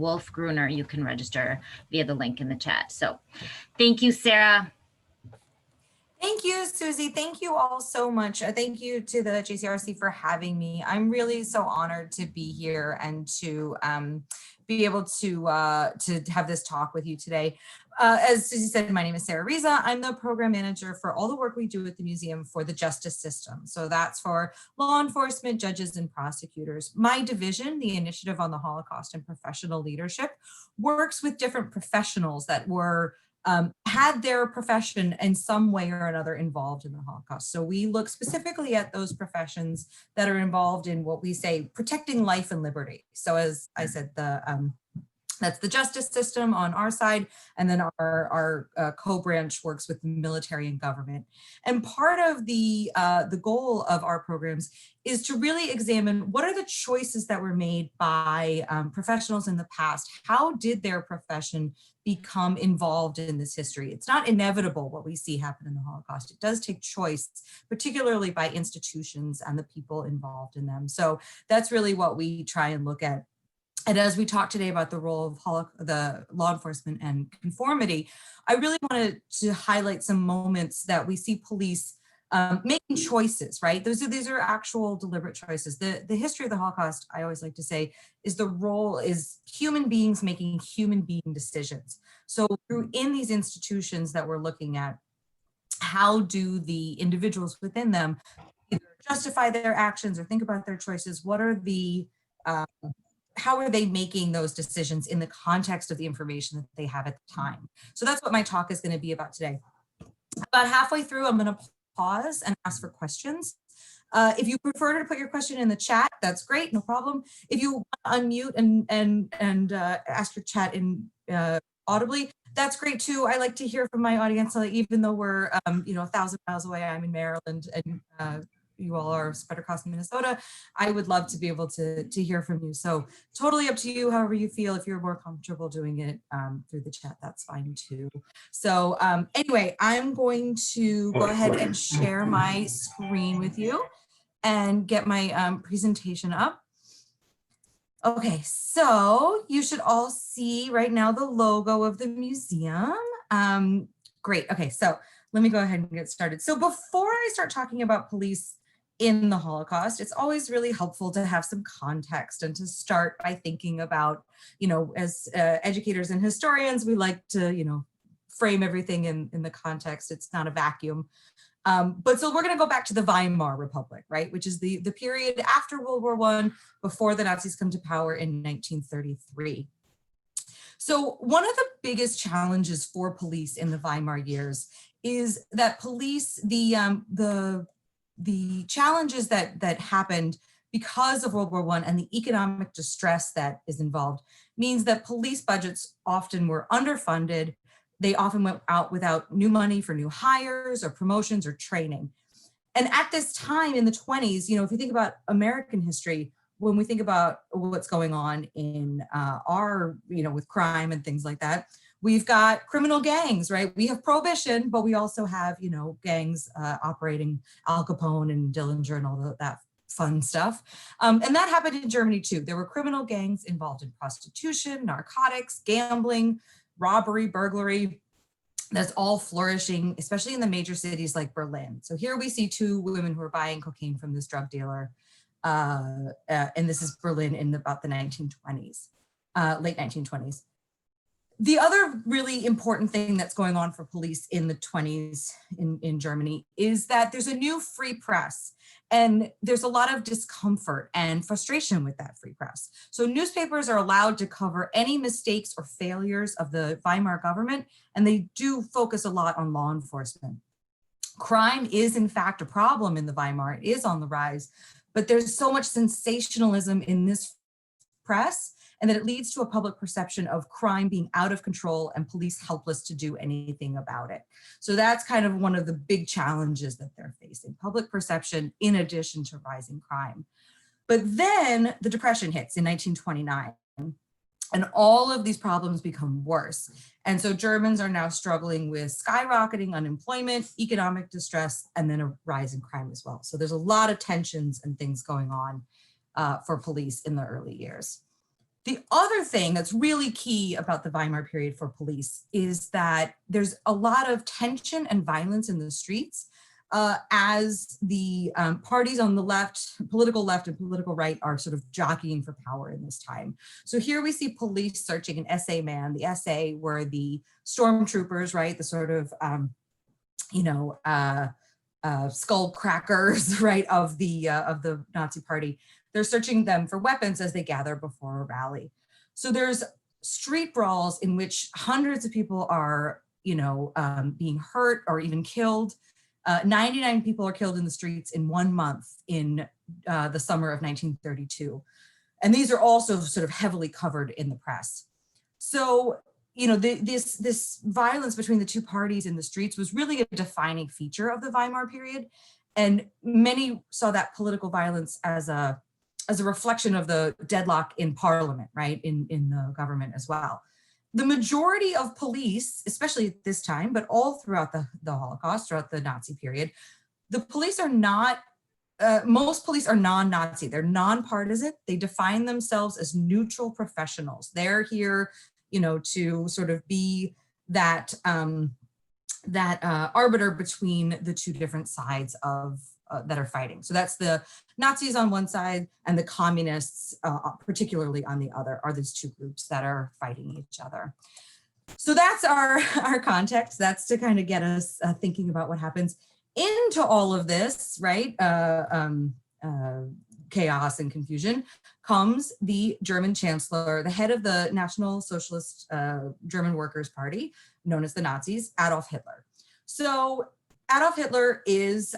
Wolf Gruner, you can register via the link in the chat. So thank you, Sarah. Thank you, Susie. Thank you all so much. Thank you to the JCRC for having me. I'm really so honored to be here and to be able to have this talk with you today. As Susie said, my name is Sarah Reza. I'm the program manager for all the work we do at the museum for the justice system. So that's for law enforcement, judges, and prosecutors. My division, the Initiative on the Holocaust and Professional Leadership, works with different professionals that were had their profession in some way or another involved in the Holocaust. So we look specifically at those professions that are involved in what we say protecting life and liberty. So as I said, that's the justice system on our side, and then our co-branch works with the military and government. And part of the goal of our programs is to really examine what are the choices that were made by professionals in the past. How did their profession become involved in this history? It's not inevitable what we see happen in the Holocaust. It does take choice, particularly by institutions and the people involved in them. So that's really what we try and look at. And as we talk today about the role of the law enforcement and conformity, I really wanted to highlight some moments that we see police making choices, right? These are actual deliberate choices. The history of the Holocaust, I always like to say, is human beings making human being decisions. So in these institutions that we're looking at, how do the individuals within them either justify their actions or think about their choices? What are the how are they making those decisions in the context of the information that they have at the time? So that's what my talk is going to be about today. About halfway through, I'm going to pause and ask for questions. If you prefer to put your question in the chat, that's great, no problem. If you unmute and ask your chat in audibly, that's great too. I like to hear from my audience, even though we're 1,000 miles away. I'm in Maryland, and you all are spread across Minnesota. I would love to be able to hear from you. So totally up to you, however you feel. If you're more comfortable doing it through the chat, that's fine too. So anyway, I'm going to go ahead and share my screen with you and get my presentation up. Okay, so you should all see right now the logo of the museum. Great, okay, so let me go ahead and get started. So before I start talking about police in the Holocaust, it's always really helpful to have some context and to start by thinking about, as educators and historians, we like to, frame everything in the context. It's not a vacuum. But so we're going to go back to the Weimar Republic, right, which is the period after World War I, before the Nazis come to power in 1933. So one of the biggest challenges for police in the Weimar years is that police, the challenges that happened because of World War I and the economic distress that is involved means that police budgets often were underfunded. They often went out without new money for new hires or promotions or training. And at this time in the 20s, if you think about American history, when we think about what's going on in our, with crime and things like that, we've got criminal gangs, right? We have prohibition, but we also have, gangs operating, Al Capone and Dillinger and all that fun stuff. And that happened in Germany too. There were criminal gangs involved in prostitution, narcotics, gambling, robbery, burglary. That's all flourishing, especially in the major cities like Berlin. So here we see two women who are buying cocaine from this drug dealer. And this is Berlin in about the 1920s, late 1920s. The other really important thing that's going on for police in the 20s in Germany is that there's a new free press, and there's a lot of discomfort and frustration with that free press. So newspapers are allowed to cover any mistakes or failures of the Weimar government, and they do focus a lot on law enforcement. Crime is in fact a problem in the Weimar, it is on the rise, but there's so much sensationalism in this press, and that it leads to a public perception of crime being out of control and police helpless to do anything about it. So that's kind of one of the big challenges that they're facing, public perception in addition to rising crime. But then the Depression hits in 1929, and all of these problems become worse. And so Germans are now struggling with skyrocketing unemployment, economic distress, and then a rise in crime as well. So there's a lot of tensions and things going on for police in the early years. The other thing that's really key about the Weimar period for police is that there's a lot of tension and violence in the streets as the parties on the left and political right are sort of jockeying for power in this time. So here we see police searching an SA man. The SA were the stormtroopers, right? The sort of, skull crackers, right, of the Nazi party. They're searching them for weapons as they gather before a rally. So there's street brawls in which hundreds of people are, being hurt or even killed. 99 people are killed in the streets in 1 month in the summer of 1932. And these are also sort of heavily covered in the press. So, this violence between the two parties in the streets was really a defining feature of the Weimar period. And many saw that political violence as a reflection of the deadlock in parliament, right, in the government as well. The majority of police, especially at this time, but all throughout the Holocaust, throughout the Nazi period, the police are not, most police are non-Nazi, they're non-partisan, they define themselves as neutral professionals. They're here, to sort of be that, arbiter between the two different sides of that are fighting. So that's the Nazis on one side and the communists, particularly on the other, are these two groups that are fighting each other. So that's our context. That's to kind of get us thinking about what happens into all of this, right? Chaos and confusion comes the German chancellor, the head of the National Socialist German Workers' Party, known as the Nazis, Adolf Hitler. So Adolf Hitler is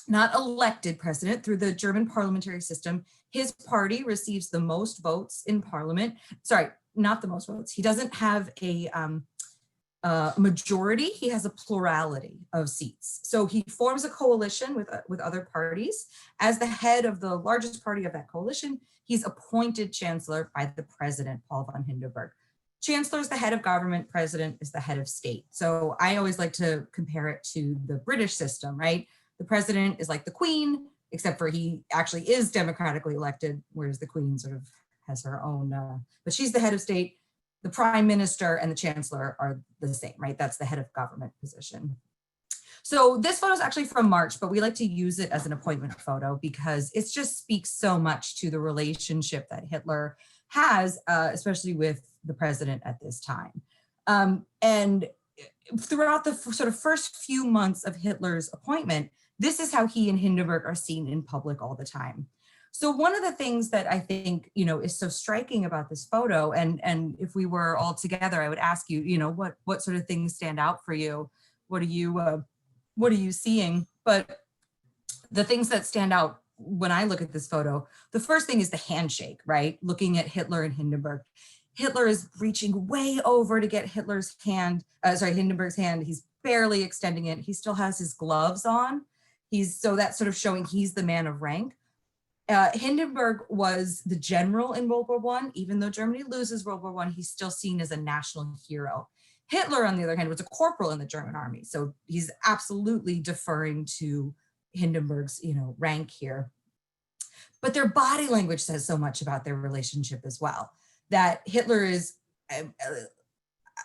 not elected president through the German parliamentary system. His party receives the most votes in parliament. Sorry, not the most votes. He doesn't have a majority. He has a plurality of seats. So he forms a coalition with other parties. As the head of the largest party of that coalition, he's appointed chancellor by the president, Paul von Hindenburg. Chancellor is the head of government, president is the head of state. So I always like to compare it to the British system, right? The president is like the queen, except for he actually is democratically elected, whereas the queen sort of has her own, but she's the head of state. The prime minister and the chancellor are the same, right? That's the head of government position. So this photo is actually from March, but we like to use it as an appointment photo because it just speaks so much to the relationship that Hitler has, especially with the president at this time. And throughout the sort of first few months of Hitler's appointment, this is how he and Hindenburg are seen in public all the time. So one of the things that I think, is so striking about this photo, and if we were all together, I would ask you, what sort of things stand out for you? What are you seeing? But the things that stand out when I look at this photo, the first thing is the handshake, right? Looking at Hitler and Hindenburg. Hitler is reaching way over to get Hindenburg's hand. He's barely extending it. He still has his gloves on. So that's sort of showing he's the man of rank. Hindenburg was the general in World War I. Even though Germany loses World War I, he's still seen as a national hero. Hitler, on the other hand, was a corporal in the German army. So he's absolutely deferring to Hindenburg's, rank here. But their body language says so much about their relationship as well, that Hitler is,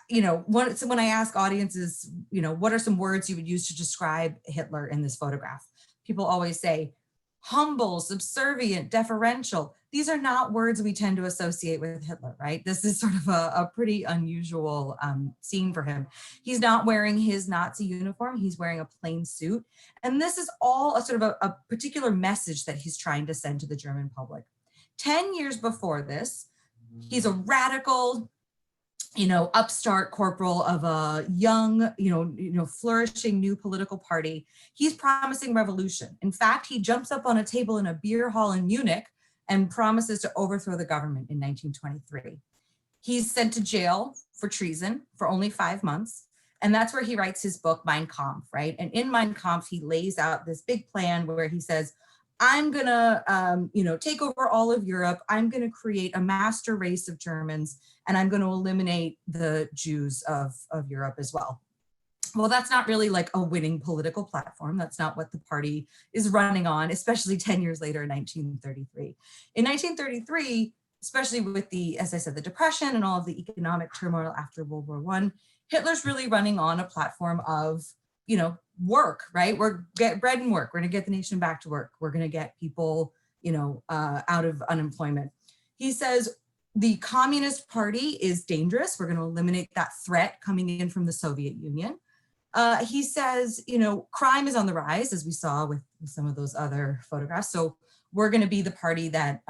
when I ask audiences, what are some words you would use to describe Hitler in this photograph? People always say, humble, subservient, deferential. These are not words we tend to associate with Hitler, right? This is sort of a pretty unusual scene for him. He's not wearing his Nazi uniform. He's wearing a plain suit. And this is all a sort of a particular message that he's trying to send to the German public. 10 years before this, he's a radical, upstart corporal of a young, flourishing new political party. He's promising revolution. In fact, he jumps up on a table in a beer hall in Munich and promises to overthrow the government in 1923. He's sent to jail for treason for only 5 months. And that's where he writes his book, Mein Kampf, right? And in Mein Kampf, he lays out this big plan where he says, I'm gonna, take over all of Europe. I'm gonna create a master race of Germans, and I'm gonna eliminate the Jews of Europe as well. Well, that's not really like a winning political platform. That's not what the party is running on, especially 10 years later in 1933. In 1933, especially with the, as I said, the Depression and all of the economic turmoil after World War I, Hitler's really running on a platform of, work, right? We're get bread and work. We're going to get the nation back to work. We're going to get people, out of unemployment. He says the Communist Party is dangerous. We're going to eliminate that threat coming in from the Soviet Union. He says, crime is on the rise, as we saw with some of those other photographs. So we're going to be the party that,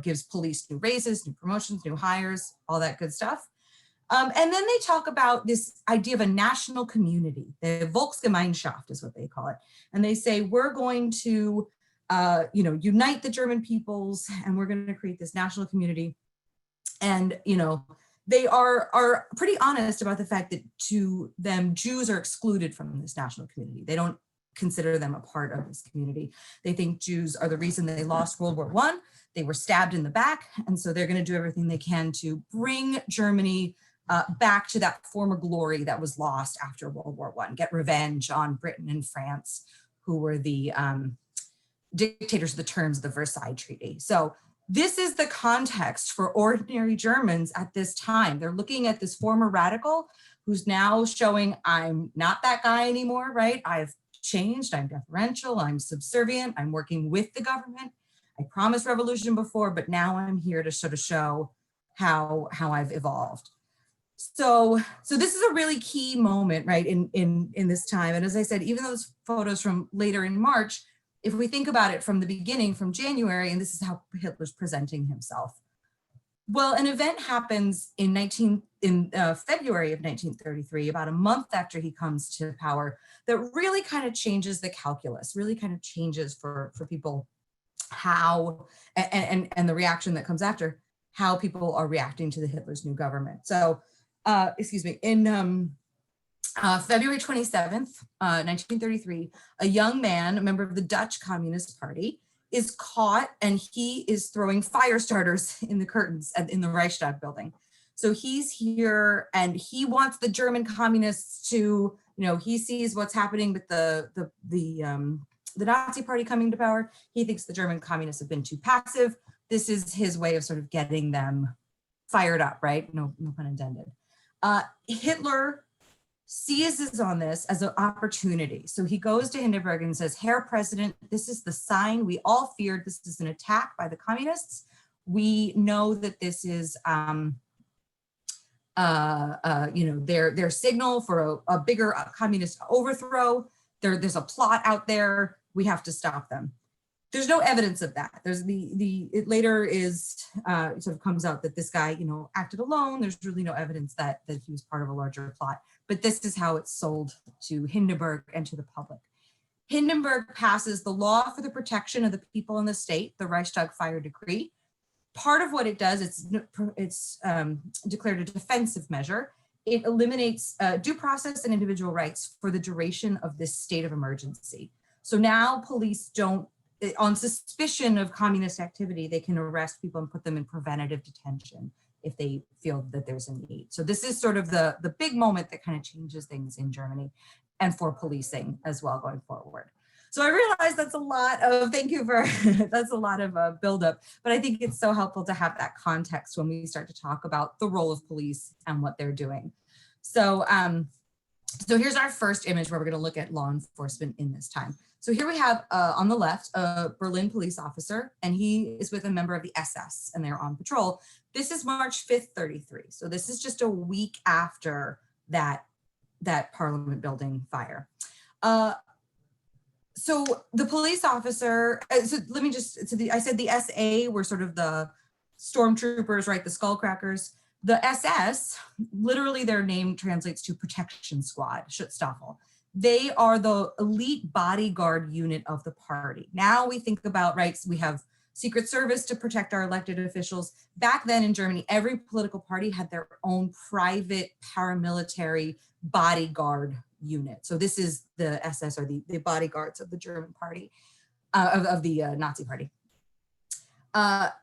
gives police new raises, new promotions, new hires, all that good stuff. And then they talk about this idea of a national community. The Volksgemeinschaft is what they call it. And they say, we're going to, unite the German peoples, and we're going to create this national community. And, they are pretty honest about the fact that to them, Jews are excluded from this national community. They don't consider them a part of this community. They think Jews are the reason they lost World War I. They were stabbed in the back. And so they're going to do everything they can to bring Germany back to that former glory that was lost after World War I, get revenge on Britain and France, who were the dictators of the terms of the Versailles Treaty. So this is the context for ordinary Germans at this time. They're looking at this former radical who's now showing, I'm not that guy anymore, right? I've changed, I'm deferential, I'm subservient, I'm working with the government. I promised revolution before, but now I'm here to sort of show how I've evolved. So this is a really key moment, right, in this time. And as I said, even those photos from later in March, if we think about it from the beginning, from January, and this is how Hitler's presenting himself. Well, an event happens in February of 1933, about a month after he comes to power, that really kind of changes the calculus, really kind of changes for people how, and the reaction that comes after, how people are reacting to the Hitler's new government. So, in February 27th, 1933, a young man, a member of the Dutch Communist Party, is caught, and he is throwing fire starters in the curtains in the Reichstag building. So he's here, and he wants the German communists to, he sees what's happening with the Nazi Party coming to power. He thinks the German communists have been too passive. This is his way of sort of getting them fired up, right? No pun intended. Hitler seizes on this as an opportunity. So he goes to Hindenburg and says, Herr President, this is the sign we all feared. This is an attack by the communists. We know that this is, their signal for a bigger communist overthrow. There's a plot out there. We have to stop them. There's no evidence of that. There's it later is sort of comes out that this guy, acted alone. There's really no evidence that he was part of a larger plot. But this is how it's sold to Hindenburg and to the public. Hindenburg passes the law for the protection of the people in the state, the Reichstag Fire Decree. Part of what it does, it's declared a defensive measure. It eliminates due process and individual rights for the duration of this state of emergency. So now police don't, on suspicion of communist activity, they can arrest people and put them in preventative detention if they feel that there's a need. So this is sort of the big moment that kind of changes things in Germany and for policing as well going forward. So I realize that's a lot of, that's a lot of buildup, but I think it's so helpful to have that context when we start to talk about the role of police and what they're doing. So, so here's our first image where we're going to look at law enforcement in this time. So here we have on the left, a Berlin police officer, and he is with a member of the SS, and they're on patrol. This is March 5th, 33. So this is just a week after that Parliament building fire. So the police officer, so let me just, I said the SA were sort of the stormtroopers, right? The skullcrackers. The SS, literally their name translates to protection squad, Schutzstaffel. They are the elite bodyguard unit of the party. Now we think about, right, so we have Secret Service to protect our elected officials. Back then in Germany, every political party had their own private paramilitary bodyguard unit. So this is the SS, or the bodyguards of the German party, of the Nazi party.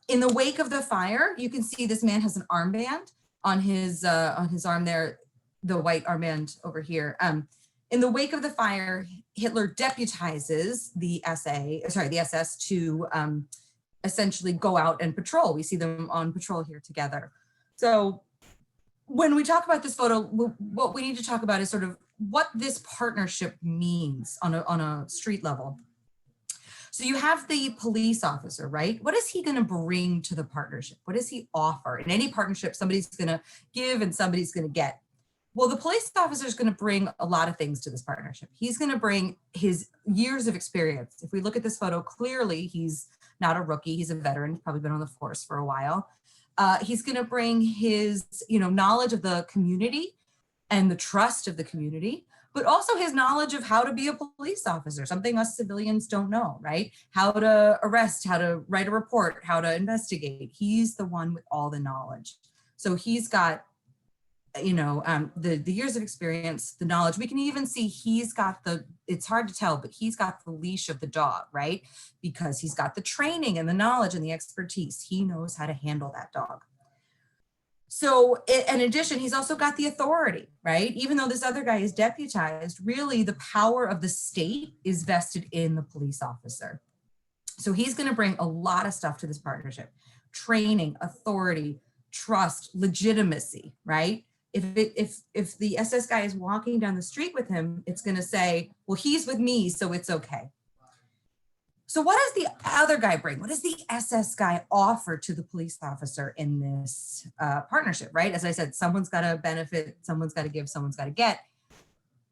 In the wake of the fire, you can see this man has an armband on his arm there, the white armband over here. In the wake of the fire, Hitler deputizes the SS to essentially go out and patrol. We see them on patrol here together. So when we talk about this photo, what we need to talk about is sort of what this partnership means on a street level. So you have the police officer, right? What is he going to bring to the partnership? What does he offer? In any partnership, somebody's going to give and somebody's going to get. Well, the police officer is going to bring a lot of things to this partnership. He's going to bring his years of experience. If we look at this photo, clearly he's not a rookie. He's a veteran. He's probably been on the force for a while. He's going to bring his, knowledge of the community and the trust of the community, but also his knowledge of how to be a police officer, something us civilians don't know, right? How to arrest, how to write a report, how to investigate. He's the one with all the knowledge. So he's got, the years of experience, the knowledge. We can even see he's got it's hard to tell, but he's got the leash of the dog, right? Because he's got the training and the knowledge and the expertise. He knows how to handle that dog. So in addition, he's also got the authority, right? Even though this other guy is deputized, really the power of the state is vested in the police officer. So he's going to bring a lot of stuff to this partnership: training, authority, trust, legitimacy, right? If the SS guy is walking down the street with him, it's going to say, well, he's with me, so it's okay. So what does the other guy bring? What does the SS guy offer to the police officer in this partnership, right? As I said, someone's got to benefit, someone's got to give, someone's got to get.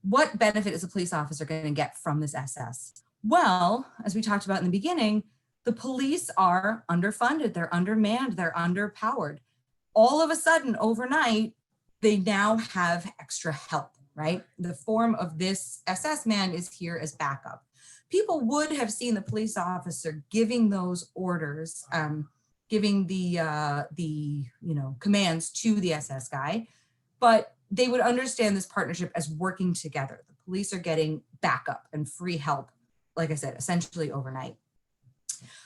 What benefit is a police officer going to get from this SS? Well, as we talked about in the beginning, the police are underfunded, they're undermanned, they're underpowered. All of a sudden, overnight, they now have extra help, right? The form of this SS man is here as backup. People would have seen the police officer giving those orders, giving the commands to the SS guy, but they would understand this partnership as working together. The police are getting backup and free help, like I said, essentially overnight.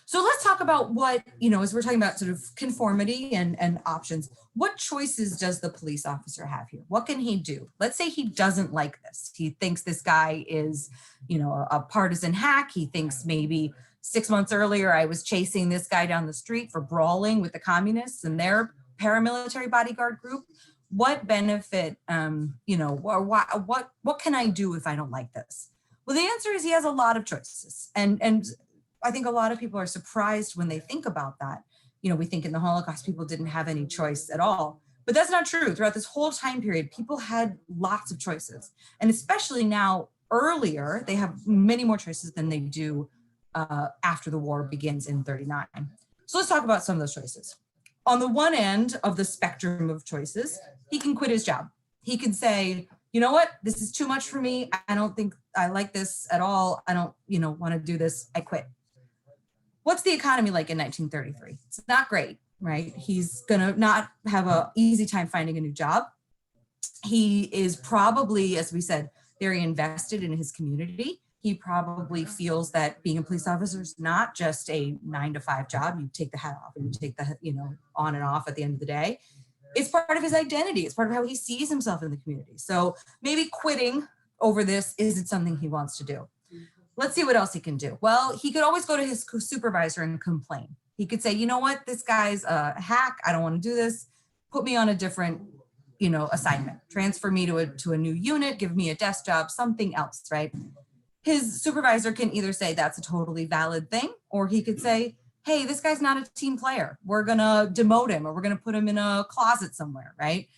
So let's talk about what, as we're talking about sort of conformity and options, what choices does the police officer have here? What can he do? Let's say he doesn't like this. He thinks this guy is, a partisan hack. He thinks maybe 6 months earlier, I was chasing this guy down the street for brawling with the communists and their paramilitary bodyguard group. What benefit, or what can I do if I don't like this? Well, the answer is he has a lot of choices. And I think a lot of people are surprised when they think about that. We think in the Holocaust, people didn't have any choice at all, but that's not true. Throughout this whole time period, people had lots of choices. And especially now, earlier, they have many more choices than they do after the war begins in 1939. So let's talk about some of those choices. On the one end of the spectrum of choices, he can quit his job. He can say, you know what, this is too much for me. I don't think I like this at all. I don't, want to do this. I quit. What's the economy like in 1933? It's not great, right? He's gonna not have an easy time finding a new job. He is probably, as we said, very invested in his community. He probably feels that being a police officer is not just a 9-to-5 job. You take the hat off and you take the, on and off at the end of the day. It's part of his identity. It's part of how he sees himself in the community. So maybe quitting over this isn't something he wants to do. Let's see what else he can do. Well, he could always go to his supervisor and complain. He could say, you know what, this guy's a hack. I don't want to do this. Put me on a different, assignment. Transfer me to a new unit, give me a desk job, something else, right? His supervisor can either say that's a totally valid thing, or he could say, hey, this guy's not a team player. We're going to demote him, or we're going to put him in a closet somewhere, right?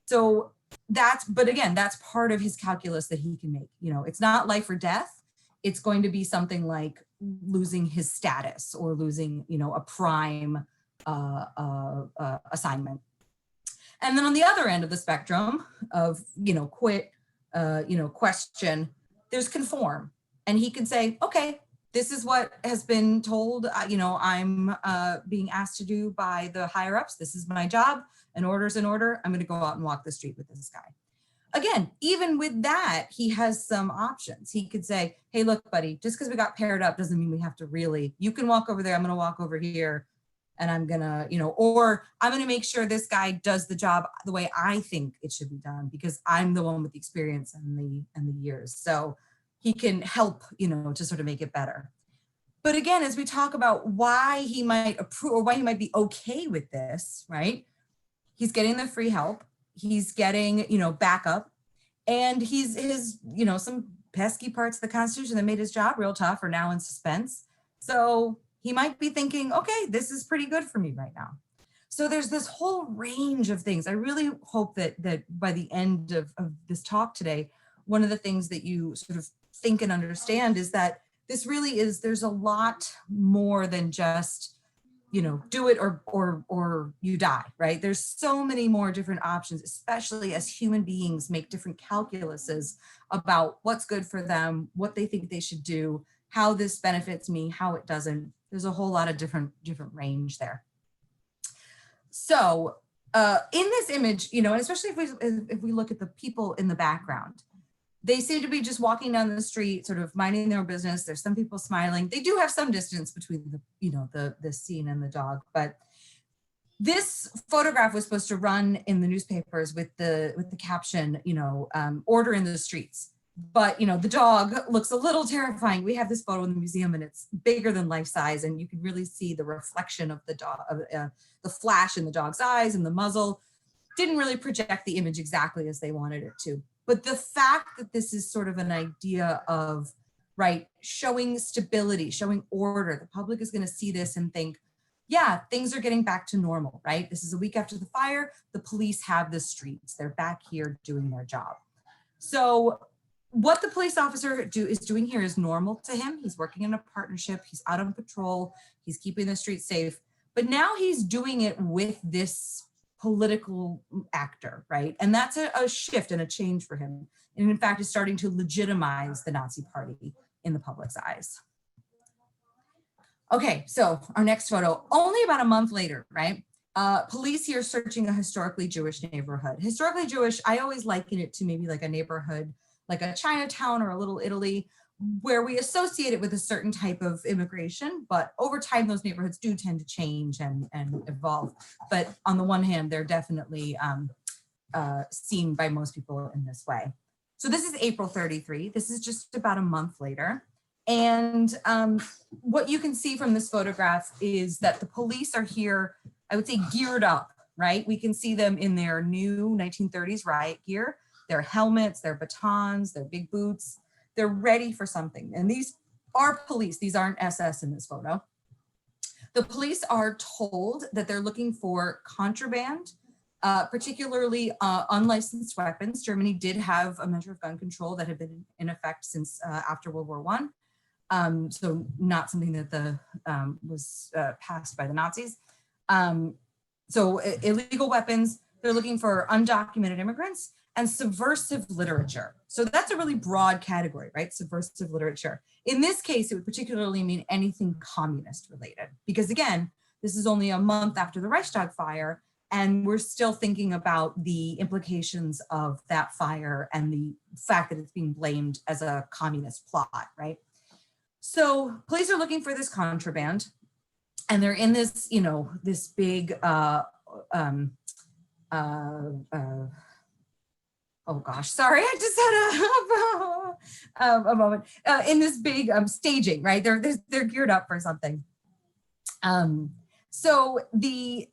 So but again, that's part of his calculus that he can make. It's not life or death. It's going to be something like losing his status or losing, a prime assignment. And then on the other end of the spectrum of, quit, question, there's conform. And he can say, okay, this is what has been told, I'm being asked to do by the higher ups. This is my job. An order's an order. I'm going to go out and walk the street with this guy. Again, even with that, he has some options. He could say, hey, look, buddy, just because we got paired up doesn't mean we have to really, you can walk over there. I'm going to walk over here and I'm going to, or I'm going to make sure this guy does the job the way I think it should be done because I'm the one with the experience and the years. So he can help, to sort of make it better. But again, as we talk about why he might approve or why he might be okay with this, right? He's getting the free help. He's getting, backup, and his, some pesky parts of the Constitution that made his job real tough are now in suspense. So he might be thinking, okay, this is pretty good for me right now. So there's this whole range of things. I really hope that by the end of this talk today, one of the things that you sort of think and understand is that this really is, there's a lot more than just, do it or you die, right? There's so many more different options, especially as human beings make different calculuses about what's good for them, what they think they should do, how this benefits me, how it doesn't. There's a whole lot of different range there. So in this image, and especially if we look at the people in the background, they seem to be just walking down the street, sort of minding their own business. There's some people smiling. They do have some distance between the scene and the dog, but this photograph was supposed to run in the newspapers with the caption, order in the streets. But the dog looks a little terrifying. We have this photo in the museum, and it's bigger than life size, and you can really see the reflection of the dog, the flash in the dog's eyes and the muzzle. Didn't really project the image exactly as they wanted it to. But the fact that this is sort of an idea of, right, showing stability, showing order, the public is going to see this and think, yeah, things are getting back to normal, right? This is a week after the fire. The police have the streets. They're back here doing their job. So what the police officer is doing here is normal to him. He's working in a partnership. He's out on patrol. He's keeping the streets safe. But now he's doing it with this political actor, right? And that's a shift and a change for him. And in fact, is starting to legitimize the Nazi Party in the public's eyes. Okay, so our next photo, only about a month later, right? Police here searching a historically Jewish neighborhood. Historically Jewish, I always liken it to maybe like a neighborhood, like a Chinatown or a Little Italy, where we associate it with a certain type of immigration, but over time, those neighborhoods do tend to change and evolve. But on the one hand, they're definitely seen by most people in this way. So this is April 33. This is just about a month later. And what you can see from this photograph is that the police are here, I would say geared up, right? We can see them in their new 1930s riot gear, their helmets, their batons, their big boots. They're ready for something. And these are police. These aren't SS in this photo. The police are told that they're looking for contraband, particularly unlicensed weapons. Germany did have a measure of gun control that had been in effect since after World War I. So not something that was passed by the Nazis. So illegal weapons, they're looking for undocumented immigrants, and subversive literature. So that's a really broad category, right? Subversive literature. In this case, it would particularly mean anything communist related, because again, this is only a month after the Reichstag fire, and we're still thinking about the implications of that fire and the fact that it's being blamed as a communist plot, right? So police are looking for this contraband, and they're in this, this big, oh gosh, sorry, I just had a moment. In this big staging, right? They're geared up for something. So the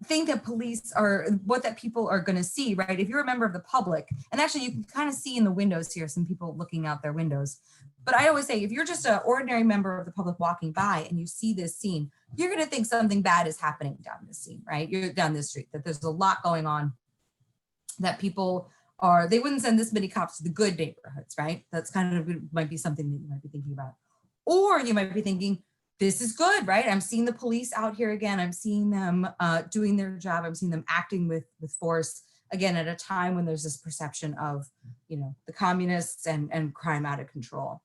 thing that police are, what that people are going to see, right? If you're a member of the public, and actually you can kind of see in the windows here, some people looking out their windows. But I always say, if you're just an ordinary member of the public walking by and you see this scene, you're going to think something bad is happening down this scene, right? You're down this street, that there's a lot going on, that people are, they wouldn't send this many cops to the good neighborhoods, right? That's kind of might be something that you might be thinking about. Or you might be thinking, this is good, right? I'm seeing the police out here again. I'm seeing them doing their job. I'm seeing them acting with force, again, at a time when there's this perception of, the communists and crime out of control.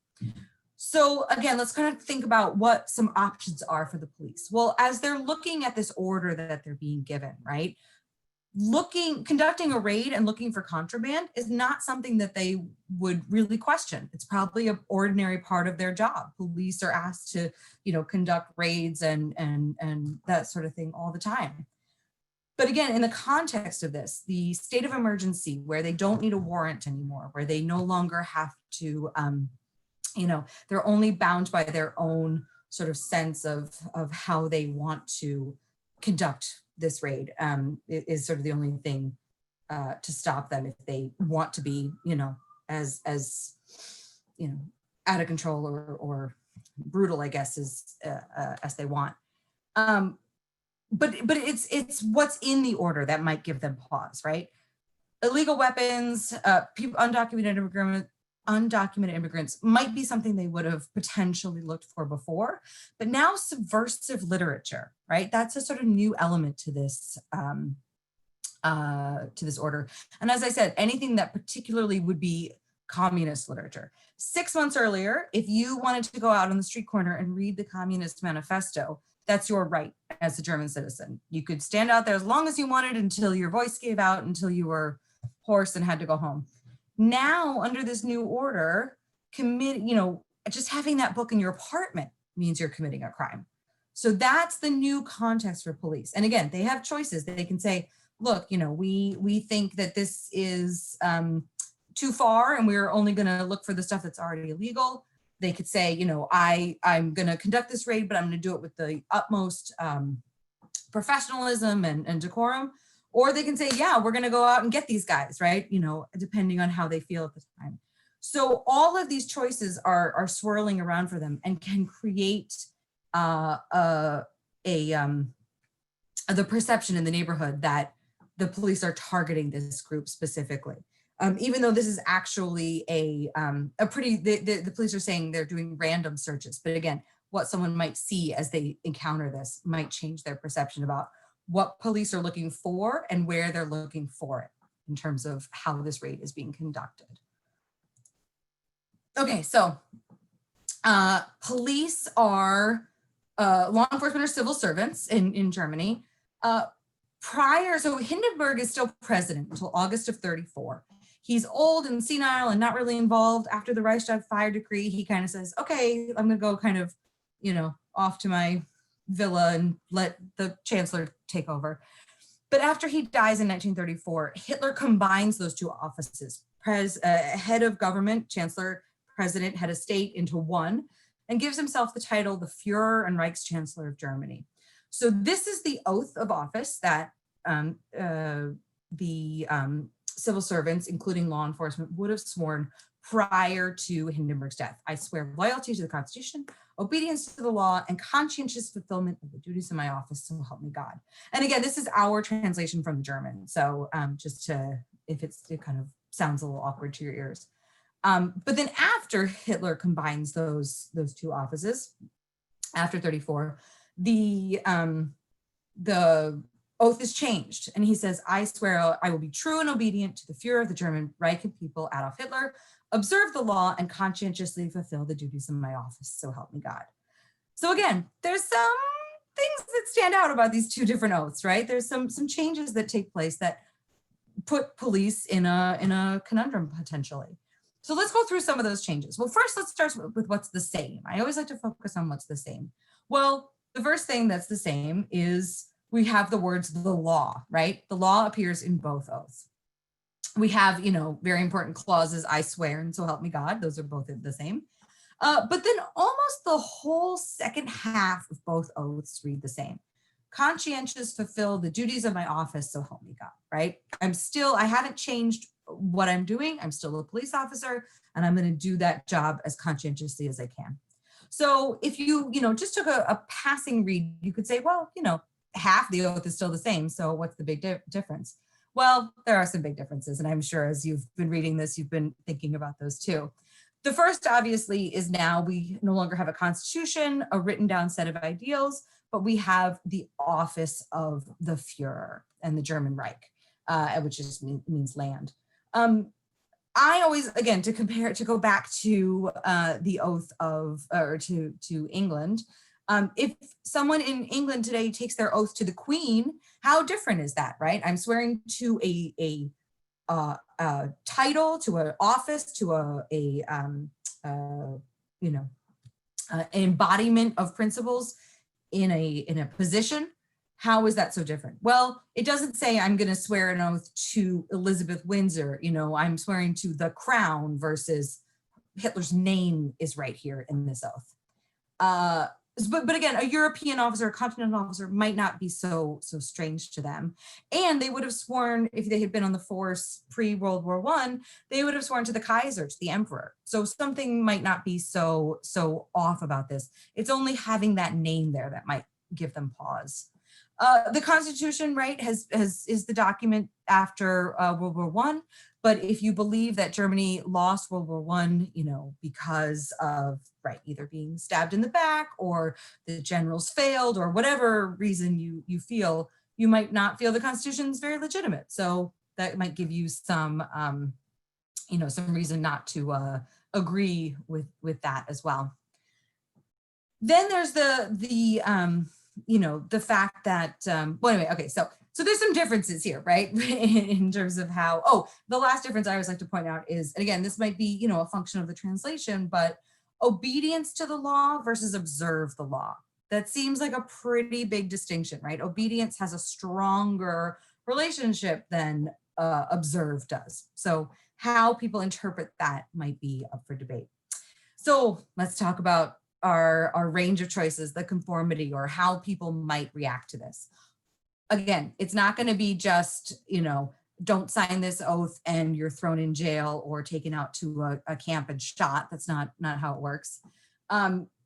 So again, let's kind of think about what some options are for the police. Well, as they're looking at this order that they're being given, right? Conducting a raid and looking for contraband is not something that they would really question. It's probably an ordinary part of their job. Police are asked to, conduct raids and that sort of thing all the time. But again, in the context of this, the state of emergency, where they don't need a warrant anymore, where they no longer have to they're only bound by their own sort of sense of how they want to conduct this raid. Is sort of the only thing to stop them if they want to be, as out of control or brutal, I guess, as they want. But it's what's in the order that might give them pause, right? Illegal weapons, undocumented immigrants might be something they would have potentially looked for before, but now subversive literature, right? That's a sort of new element to this order. And as I said, anything that particularly would be communist literature. 6 months earlier, if you wanted to go out on the street corner and read the Communist Manifesto, that's your right as a German citizen. You could stand out there as long as you wanted until your voice gave out, until you were hoarse and had to go home. Now, under this new order, just having that book in your apartment means you're committing a crime. So that's the new context for police. And again, they have choices. They can say, look, we think that this is too far and we're only going to look for the stuff that's already illegal. They could say, I'm going to conduct this raid, but I'm going to do it with the utmost professionalism and decorum. Or they can say, yeah, we're going to go out and get these guys, right? Depending on how they feel at the time. So all of these choices are swirling around for them and can create the perception in the neighborhood that the police are targeting this group specifically. Even though this is actually the police are saying they're doing random searches. But again, what someone might see as they encounter this might change their perception about what police are looking for and where they're looking for it in terms of how this raid is being conducted. Okay, so police are law enforcement or civil servants in Germany. So Hindenburg is still president until August of 34. He's old and senile and not really involved. After the Reichstag fire decree, he kind of says, okay, I'm gonna go kind of, off to my villa and let the chancellor take over. But after he dies in 1934, Hitler combines those two offices, head of government, chancellor, president, head of state, into one, and gives himself the title the Führer and Reichschancellor of Germany. So this is the oath of office that the civil servants, including law enforcement, would have sworn prior to Hindenburg's death. I swear loyalty to the Constitution, obedience to the law, and conscientious fulfillment of the duties of my office, so help me God. And again, this is our translation from the German. So if it kind of sounds a little awkward to your ears. But then after Hitler combines those two offices, after 34, the oath is changed. And he says, I swear I will be true and obedient to the Führer of the German Reich people, Adolf Hitler, observe the law and conscientiously fulfill the duties of my office, so help me God. So again, there's some things that stand out about these two different oaths, right? There's some changes that take place that put police in a conundrum potentially. So let's go through some of those changes. Well, first, let's start with what's the same. I always like to focus on what's the same. Well, the first thing that's the same is we have the words the law, right? The law appears in both oaths. We have, very important clauses, I swear, and so help me God. Those are both the same. But then almost the whole second half of both oaths read the same. Conscientious fulfill the duties of my office, so help me God, right? I haven't changed what I'm doing. I'm still a police officer, and I'm going to do that job as conscientiously as I can. So if you, just took a passing read, you could say, well, half the oath is still the same. So what's the big difference? Well, there are some big differences. And I'm sure as you've been reading this, you've been thinking about those too. The first, obviously, is now we no longer have a constitution, a written down set of ideals, but we have the office of the Führer and the German Reich, which just means land. I always, again, to go back to the oath to England, if someone in England today takes their oath to the Queen, how different is that, right? I'm swearing to a title, to an office, to an embodiment of principles in a position. How is that so different? Well, it doesn't say I'm going to swear an oath to Elizabeth Windsor. I'm swearing to the crown versus Hitler's name is right here in this oath. But again, a European officer, a continental officer might not be so strange to them. And they would have sworn, if they had been on the force pre-World War I, they would have sworn to the Kaiser, to the emperor. So something might not be so off about this. It's only having that name there that might give them pause. The Constitution, right, is the document after World War I. But if you believe that Germany lost World War I, because of, right, either being stabbed in the back or the generals failed or whatever reason you feel, you might not feel the Constitution is very legitimate. So that might give you some, some reason not to agree with that as well. Then there's the fact that, well, anyway, okay, so there's some differences here, right? In terms of how, the last difference I always like to point out is, and again, this might be, a function of the translation, but obedience to the law versus observe the law. That seems like a pretty big distinction, right? Obedience has a stronger relationship than observe does. So how people interpret that might be up for debate. So let's talk about our range of choices, the conformity, or how people might react to this. Again, it's not going to be just, don't sign this oath and you're thrown in jail or taken out to a camp and shot. That's not how it works.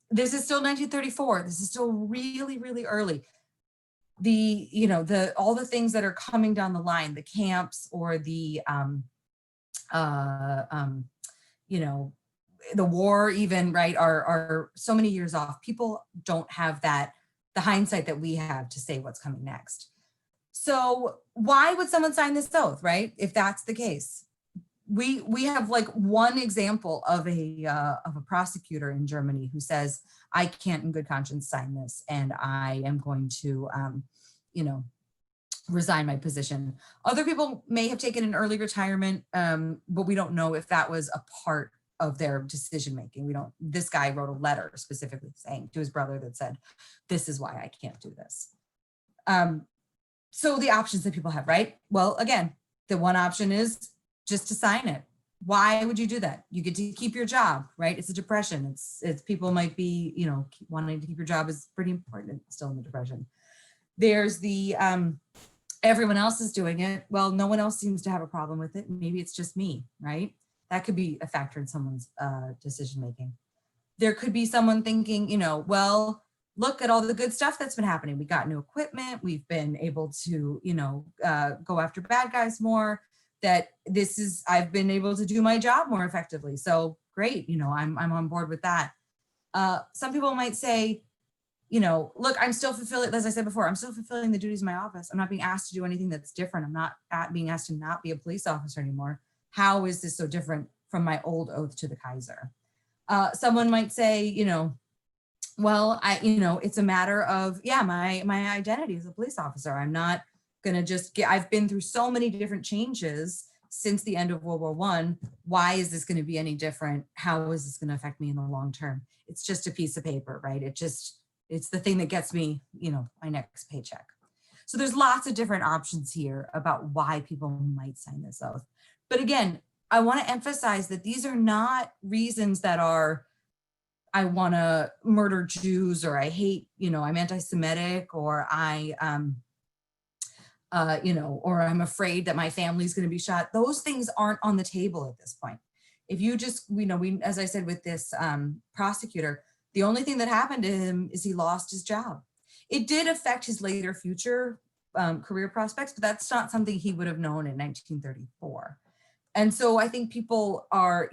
This is still 1934. This is still really, really early. All the things that are coming down the line, the camps or the war even, right, are so many years off. People don't have the hindsight that we have to say what's coming next. So why would someone sign this oath, right? If that's the case, we have like one example of a prosecutor in Germany who says, I can't in good conscience sign this, and I am going to, resign my position. Other people may have taken an early retirement, but we don't know if that was a part of their decision making. This guy wrote a letter specifically saying to his brother that said, this is why I can't do this. So the options that people have, right? Well, again, the one option is just to sign it. Why would you do that? You get to keep your job, right? It's a depression. It's people might be, wanting to keep your job is pretty important still in the depression. There's the, everyone else is doing it. Well, no one else seems to have a problem with it. Maybe it's just me, right? That could be a factor in someone's decision-making. There could be someone thinking, well, look at all the good stuff that's been happening. We got new equipment. We've been able to, go after bad guys more. I've been able to do my job more effectively. So great, I'm on board with that. Some people might say, look, I'm still fulfilling, as I said before, I'm still fulfilling the duties of my office. I'm not being asked to do anything that's different. I'm not being asked to not be a police officer anymore. How is this so different from my old oath to the Kaiser? Someone might say, well, it's a matter of, my identity as a police officer. I'm not going to I've been through so many different changes since the end of World War I. Why is this going to be any different? How is this going to affect me in the long term? It's just a piece of paper, right? It's the thing that gets me, my next paycheck. So there's lots of different options here about why people might sign this oath. But again, I want to emphasize that these are not reasons that are, I want to murder Jews, or I hate, I'm anti-Semitic, or or I'm afraid that my family's going to be shot. Those things aren't on the table at this point. If you just, as I said with this prosecutor, the only thing that happened to him is he lost his job. It did affect his later future career prospects, but that's not something he would have known in 1934. And so I think people are,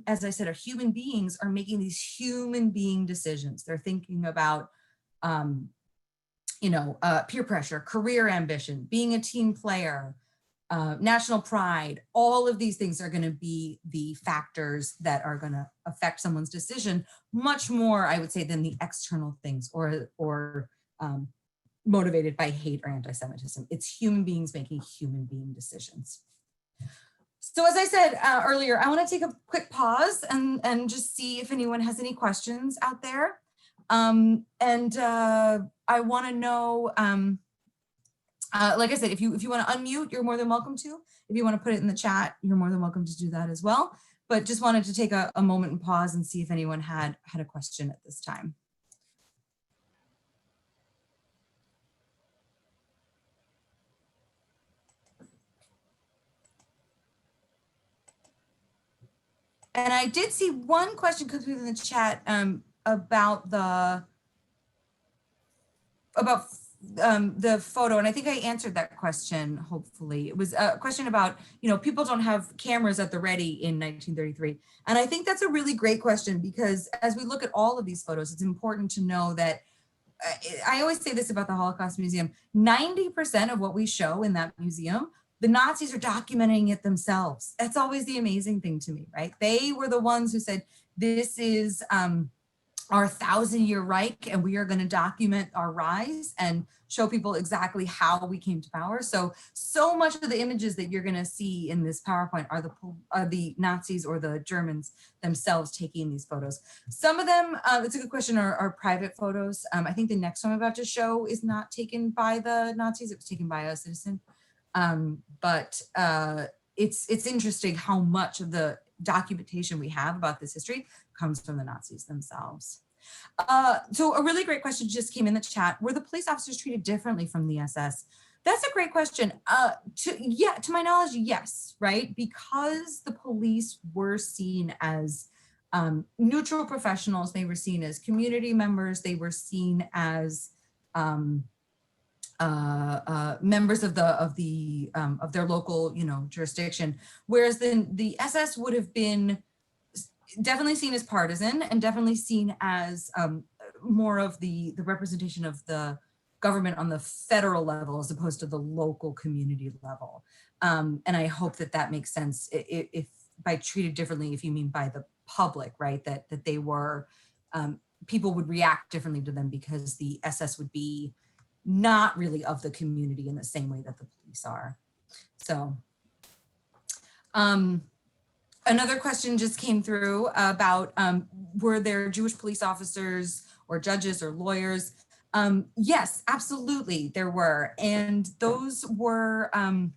as I said, human beings are making these human being decisions. They're thinking about, peer pressure, career ambition, being a team player, national pride. All of these things are going to be the factors that are going to affect someone's decision much more, I would say, than the external things or motivated by hate or anti-Semitism. It's human beings making human being decisions. So as I said earlier, I want to take a quick pause and just see if anyone has any questions out there. I want to know, like I said, if you want to unmute, you're more than welcome to. If you want to put it in the chat, you're more than welcome to do that as well. but just wanted to take a moment and pause and see if anyone had a question at this time. And I did see one question come through in the chat about the photo, and I think I answered that question. Hopefully, it was a question about, you know, people don't have cameras at the ready in 1933, and I think that's a really great question, because as we look at all of these photos, it's important to know that I always say this about the Holocaust Museum: 90% of what we show in that museum, the Nazis are documenting it themselves. That's always the amazing thing to me, right? They were the ones who said, this is our 1,000-year Reich, and we are going to document our rise and show people exactly how we came to power. So much of the images that you're going to see in this PowerPoint are the Nazis or the Germans themselves taking these photos. Some of them, it's a good question, are private photos. I think the next one I'm about to show is not taken by the Nazis. It was taken by a citizen. But it's interesting how much of the documentation we have about this history comes from the Nazis themselves. So a really great question just came in the chat. Were the police officers treated differently from the SS? That's a great question. To my knowledge, yes, right? Because the police were seen as neutral professionals, they were seen as community members, they were seen as members of their local, you know, jurisdiction, whereas then the SS would have been definitely seen as partisan and definitely seen as more of the representation of the government on the federal level as opposed to the local community level. And I hope that that makes sense. If by treated differently, if you mean by the public, right? That they were, people would react differently to them because the SS would be not really of the community in the same way that the police are. So another question just came through about were there Jewish police officers or judges or lawyers? Yes, absolutely there were. And those were, there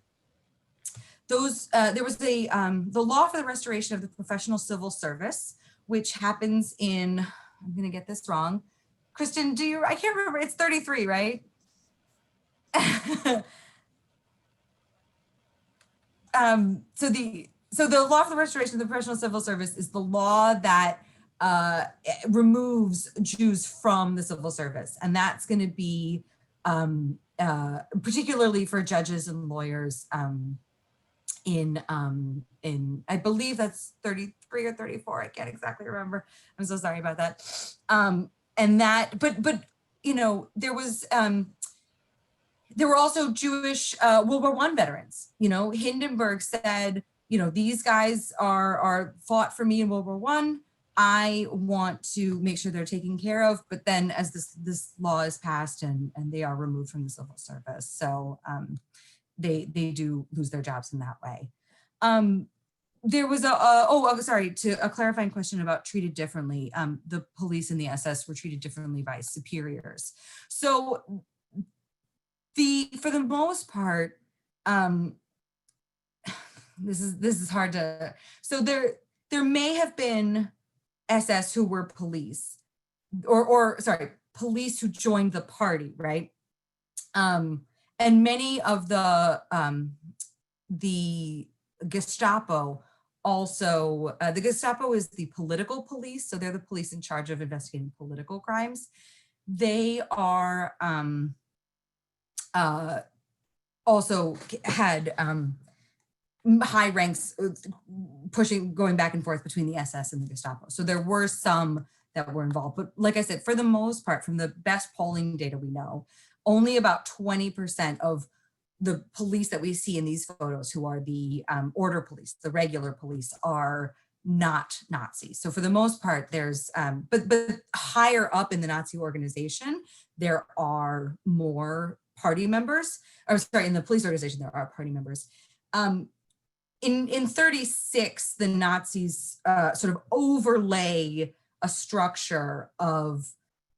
was the law for the restoration of the professional civil service, which happens in, I'm gonna get this wrong. Kristen, I can't remember, it's 33, right? So the law for the restoration of the professional civil service is the law that removes Jews from the civil service, and that's going to be particularly for judges and lawyers in I believe that's 33 or 34. I can't exactly remember. I'm so sorry about that. And that, but you know, there were also Jewish World War I veterans. You know, Hindenburg said, you know, these guys are fought for me in World War I. I want to make sure they're taken care of. But then as this law is passed and they are removed from the civil service. So they do lose their jobs in that way. There was a clarifying question about treated differently. The police and the SS were treated differently by superiors. So for the most part, this is hard to, so there may have been SS who were police or police who joined the party, right? And many of the Gestapo also, the Gestapo is the political police. So they're the police in charge of investigating political crimes. They are also had high ranks going back and forth between the SS and the Gestapo. So there were some that were involved, but like I said, for the most part, from the best polling data we know, only about 20% of the police that we see in these photos, who are the order police, the regular police, are not Nazis. So for the most part, there's, but higher up in the Nazi organization, there are more party members, or sorry, in the police organization, there are party members. In 36, the Nazis sort of overlay a structure of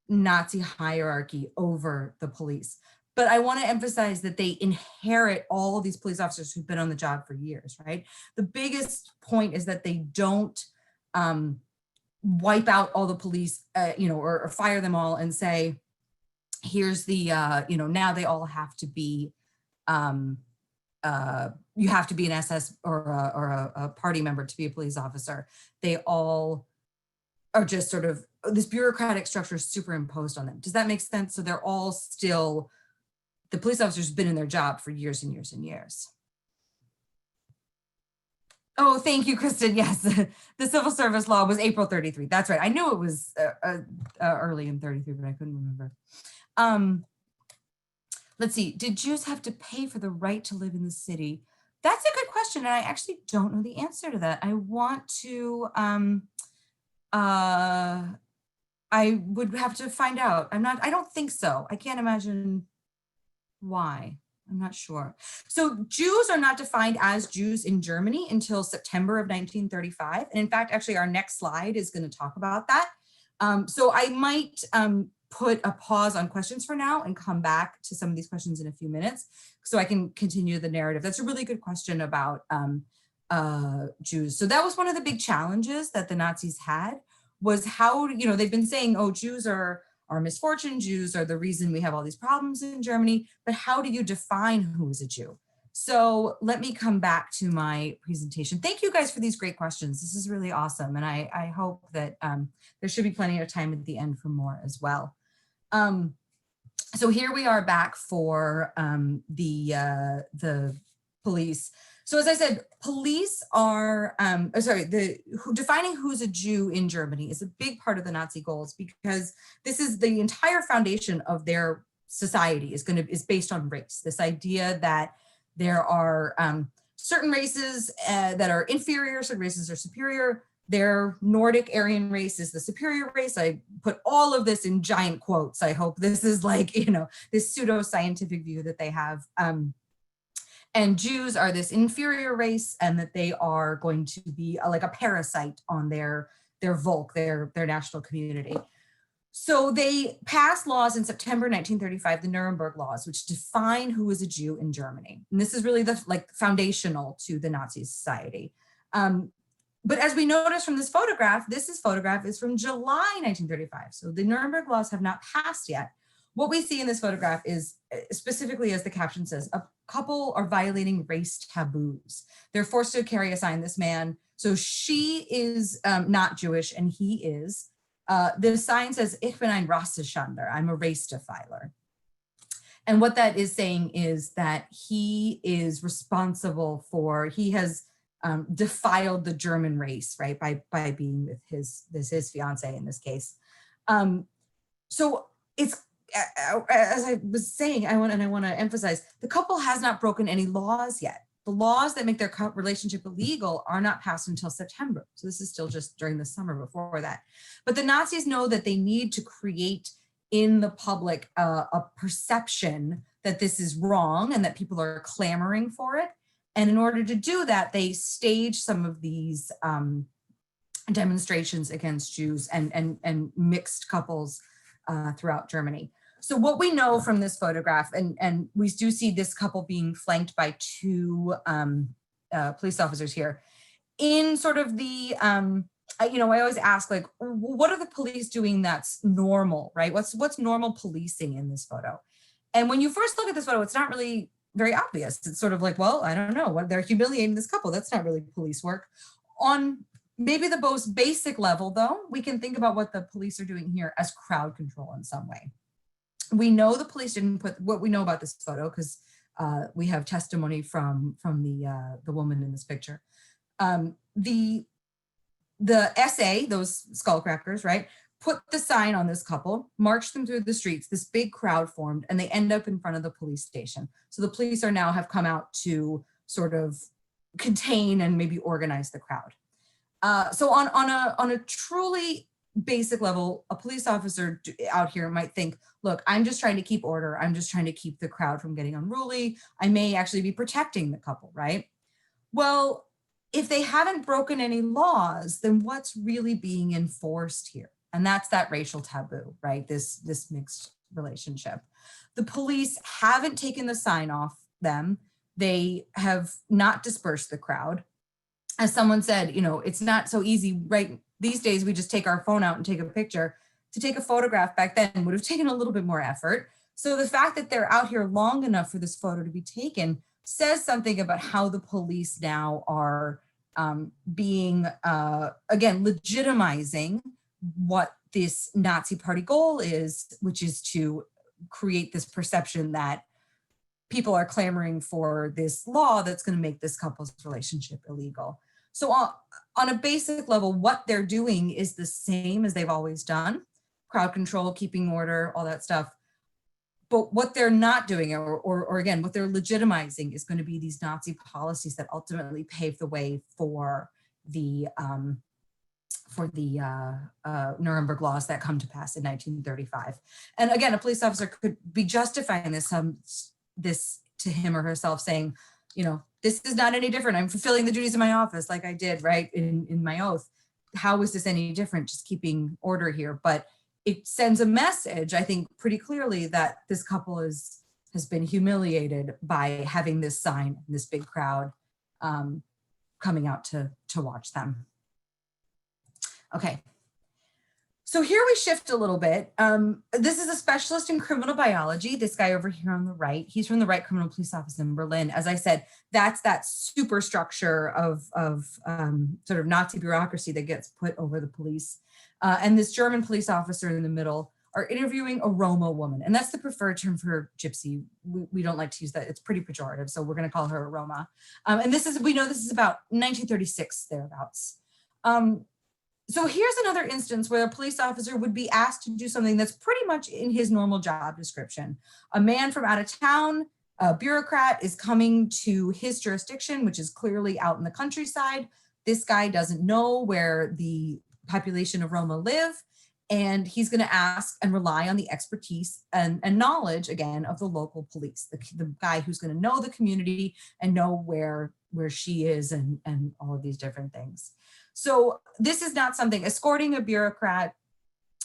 Nazi hierarchy over the police. But I want to emphasize that they inherit all of these police officers who've been on the job for years, right? The biggest point is that they don't wipe out all the police, or fire them all and say, here's the, now they all have to be, you have to be an SS or a party member to be a police officer. They all are just sort of, this bureaucratic structure is superimposed on them. Does that make sense? So they're all still, the police officers have been in their job for years and years and years. Oh, thank you, Kristen. Yes, the civil service law was April 33. That's right. I knew it was early in 33, but I couldn't remember. Let's see. Did Jews have to pay for the right to live in the city? That's a good question, and I actually don't know the answer to that. I want to, I would have to find out. I don't think so. I can't imagine why. I'm not sure. So Jews are not defined as Jews in Germany until September of 1935. And in fact, actually our next slide is going to talk about that. So I might put a pause on questions for now and come back to some of these questions in a few minutes so I can continue the narrative. That's a really good question about Jews. So that was one of the big challenges that the Nazis had, was how, they've been saying, oh, Jews are misfortune, Jews are the reason we have all these problems in Germany, but how do you define who is a Jew? So let me come back to my presentation. Thank you guys for these great questions. This is really awesome. And I hope that there should be plenty of time at the end for more as well. So here we are back for the police. So as I said, police are, defining who's a Jew in Germany is a big part of the Nazi goals, because this is the entire foundation of their society is based on race. This idea that there are certain races that are inferior, certain races are superior. Their Nordic Aryan race is the superior race. I put all of this in giant quotes. I hope this is like, this pseudo-scientific view that they have. And Jews are this inferior race, and that they are going to be like a parasite on their Volk, their national community. So they passed laws in September 1935, the Nuremberg laws, which define who is a Jew in Germany. And this is really the foundational to the Nazi society. But as we notice from this photograph is from July 1935. So the Nuremberg laws have not passed yet. What we see in this photograph is, specifically as the caption says, a couple are violating race taboos. They're forced to carry a sign, this man. So she is not Jewish and he is. The sign says, Ich bin ein Rassenschänder, I'm a race defiler. And what that is saying is that he is responsible for, he has defiled the German race, right, by being with his fiance in this case. So it's, as I was saying, I want to emphasize, the couple has not broken any laws yet. The laws that make their relationship illegal are not passed until September. So this is still just during the summer before that. But the Nazis know that they need to create in the public a perception that this is wrong and that people are clamoring for it. And in order to do that, they stage some of these demonstrations against Jews and mixed couples throughout Germany. So what we know from this photograph, and we do see this couple being flanked by two police officers here, in sort of the, I always ask, like, what are the police doing that's normal, right? What's normal policing in this photo? And when you first look at this photo, it's not really very obvious. It's sort of like, well, I don't know, what they're humiliating this couple. That's not really police work. On maybe the most basic level, though, we can think about what the police are doing here as crowd control in some way. We know the police didn't put what we know about this photo because we have testimony from the woman in this picture. The SA, those skullcrackers, right, put the sign on this couple, marched them through the streets. This big crowd formed, and they end up in front of the police station. So the police have come out to sort of contain and maybe organize the crowd. So on a truly basic level, a police officer out here might think, look, I'm just trying to keep order. I'm just trying to keep the crowd from getting unruly. I may actually be protecting the couple, right? Well, if they haven't broken any laws, then what's really being enforced here? And that's that racial taboo, right? This mixed relationship. The police haven't taken the sign off them. They have not dispersed the crowd. As someone said, it's not so easy, right? These days, we just take our phone out and take a picture. To take a photograph back then would have taken a little bit more effort. So the fact that they're out here long enough for this photo to be taken says something about how the police now are being, again, legitimizing what this Nazi party goal is, which is to create this perception that people are clamoring for this law that's going to make this couple's relationship illegal. So on a basic level, what they're doing is the same as they've always done: crowd control, keeping order, all that stuff. But what they're not doing, or again, what they're legitimizing, is going to be these Nazi policies that ultimately pave the way for the Nuremberg laws that come to pass in 1935. And again, a police officer could be justifying this to him or herself, saying, this is not any different. I'm fulfilling the duties of my office like I did, right, in my oath. How is this any different? Just keeping order here. But it sends a message, I think, pretty clearly that this couple has been humiliated by having this sign, this big crowd coming out to watch them. Okay. So here we shift a little bit. This is a specialist in criminal biology. This guy over here on the right, he's from the Right Criminal Police Office in Berlin. As I said, that's that superstructure of sort of Nazi bureaucracy that gets put over the police. And this German police officer in the middle are interviewing a Roma woman. And that's the preferred term for gypsy. We don't like to use that. It's pretty pejorative. So we're going to call her a Roma. And we know this is about 1936 thereabouts. So here's another instance where a police officer would be asked to do something that's pretty much in his normal job description. A man from out of town, a bureaucrat, is coming to his jurisdiction, which is clearly out in the countryside. This guy doesn't know where the population of Roma live, and he's going to ask and rely on the expertise and knowledge, again, of the local police, the guy who's going to know the community and know where she is and all of these different things. So this is not something, escorting a bureaucrat,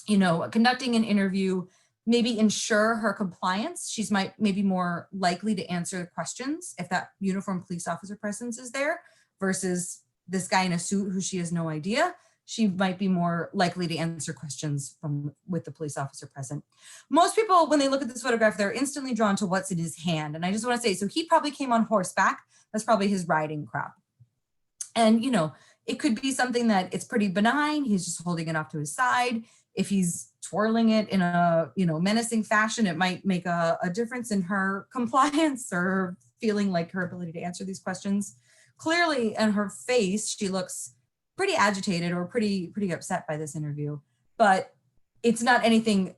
conducting an interview, maybe ensure her compliance. She's maybe more likely to answer the questions if that uniformed police officer presence is there, versus this guy in a suit who she has no idea. She might be more likely to answer questions with the police officer present. Most people, when they look at this photograph, they're instantly drawn to what's in his hand. And I just want to say, so he probably came on horseback. That's probably his riding crop. And, it could be something that it's pretty benign. He's just holding it off to his side. If he's twirling it in a, menacing fashion, it might make a difference in her compliance or feeling like her ability to answer these questions. Clearly in her face, she looks pretty agitated or pretty upset by this interview, but it's not anything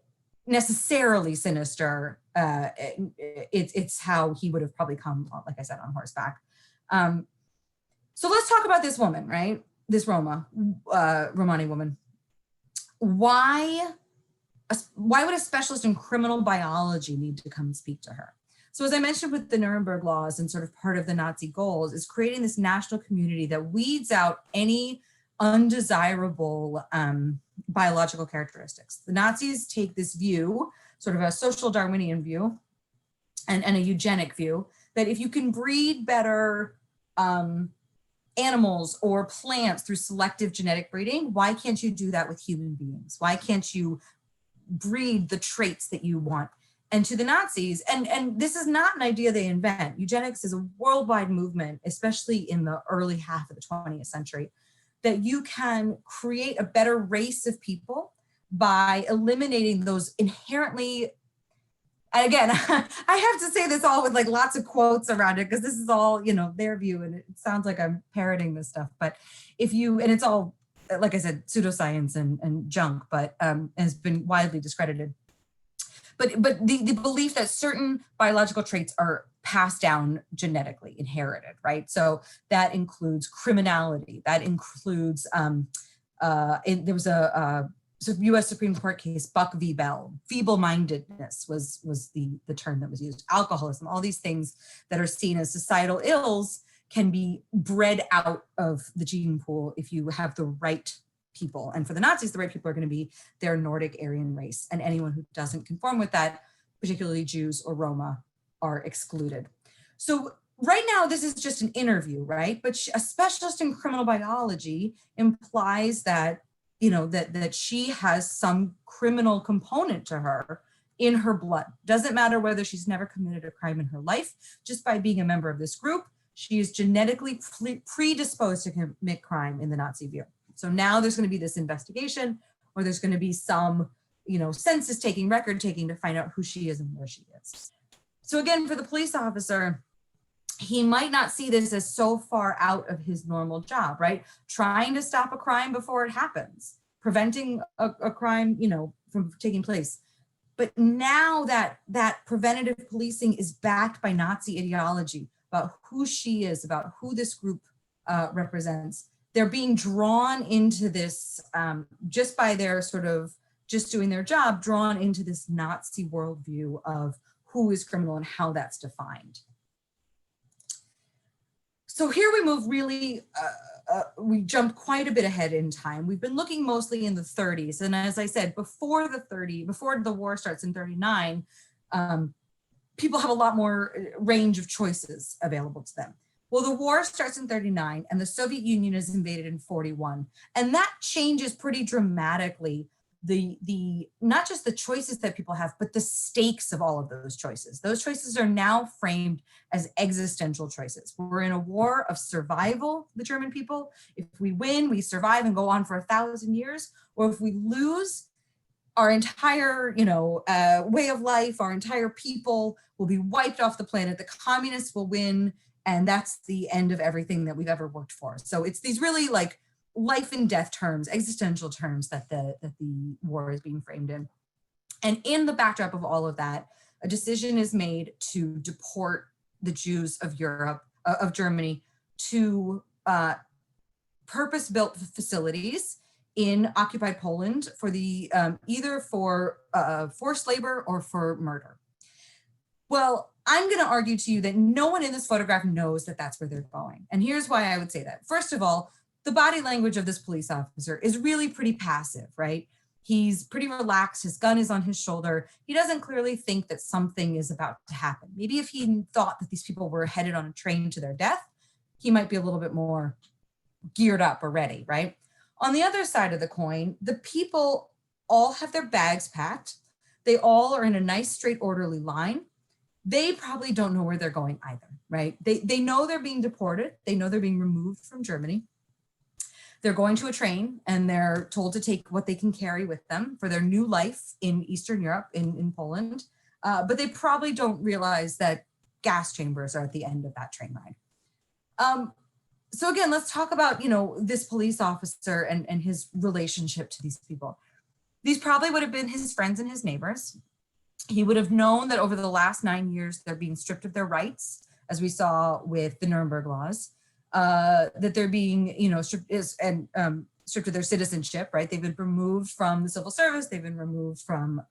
necessarily sinister. It's how he would have probably come, like I said, on horseback. So let's talk about this woman, right? This Romani woman. Why would a specialist in criminal biology need to come speak to her? So as I mentioned with the Nuremberg laws, and sort of part of the Nazi goals is creating this national community that weeds out any undesirable biological characteristics. The Nazis take this view, sort of a social Darwinian view and a eugenic view, that if you can breed better animals or plants through selective genetic breeding, why can't you do that with human beings? Why can't you breed the traits that you want? And to the Nazis, and this is not an idea they invent. Eugenics is a worldwide movement, especially in the early half of the 20th century, that you can create a better race of people by eliminating those inherently, and again, I have to say this all with like lots of quotes around it, because this is all, their view, and it sounds like I'm parroting this stuff, but and it's all, like I said, pseudoscience and junk, but has been widely discredited. But the belief that certain biological traits are passed down genetically, inherited, right? So that includes criminality, that includes, there was a US Supreme Court case, Buck v. Bell, feeble-mindedness was the term that was used, alcoholism, all these things that are seen as societal ills can be bred out of the gene pool if you have the right people. And for the Nazis, the right people are going to be their Nordic Aryan race. And anyone who doesn't conform with that particularly Jews or Roma, are excluded. So right now, this is just an interview, right? But a specialist in criminal biology implies that, that she has some criminal component to her in her blood. Doesn't matter whether she's never committed a crime in her life, just by being a member of this group, she is genetically predisposed to commit crime in the Nazi view. So now there's going to be this investigation, or there's going to be some, census taking, record taking to find out who she is and where she is. So again, for the police officer, he might not see this as so far out of his normal job, right? Trying to stop a crime before it happens, preventing a crime, from taking place. But now that preventative policing is backed by Nazi ideology about who she is, about who this group represents, they're being drawn into this, just by their sort of just doing their job, drawn into this Nazi worldview of who is criminal and how that's defined. So here we move really, we jumped quite a bit ahead in time. We've been looking mostly in the 30s. And as I said, before the war starts in 39, people have a lot more range of choices available to them. Well, the war starts in 39 and the Soviet Union is invaded in 41. And that changes pretty dramatically the not just the choices that people have, but the stakes of all of those choices. Those choices are now framed as existential choices. We're in a war of survival, the German people. If we win, we survive and go on for 1,000 years. Or if we lose, our entire, way of life, our entire people will be wiped off the planet. The communists will win, and that's the end of everything that we've ever worked for. So it's these really like life and death terms, existential terms that the war is being framed in. And in the backdrop of all of that, a decision is made to deport the Jews of Europe, of Germany, to purpose-built facilities in occupied Poland for the either for forced labor or for murder. Well, I'm going to argue to you that no one in this photograph knows that that's where they're going. And here's why I would say that. First of all, the body language of this police officer is really pretty passive, right? He's pretty relaxed. His gun is on his shoulder. He doesn't clearly think that something is about to happen. Maybe if he thought that these people were headed on a train to their death, he might be a little bit more geared up or ready, right? On the other side of the coin, the people all have their bags packed. They all are in a nice, straight, orderly line. They probably don't know where they're going either, right? They know they're being deported. They know they're being removed from Germany. They're going to a train and they're told to take what they can carry with them for their new life in Eastern Europe, in Poland. But they probably don't realize that gas chambers are at the end of that train ride. So again, let's talk about, this police officer and his relationship to these people. These probably would have been his friends and his neighbors. He would have known that over the last 9 years, they're being stripped of their rights, as we saw with the Nuremberg laws, that they're being, stripped of their citizenship, right? They've been removed from the civil service. They've been removed from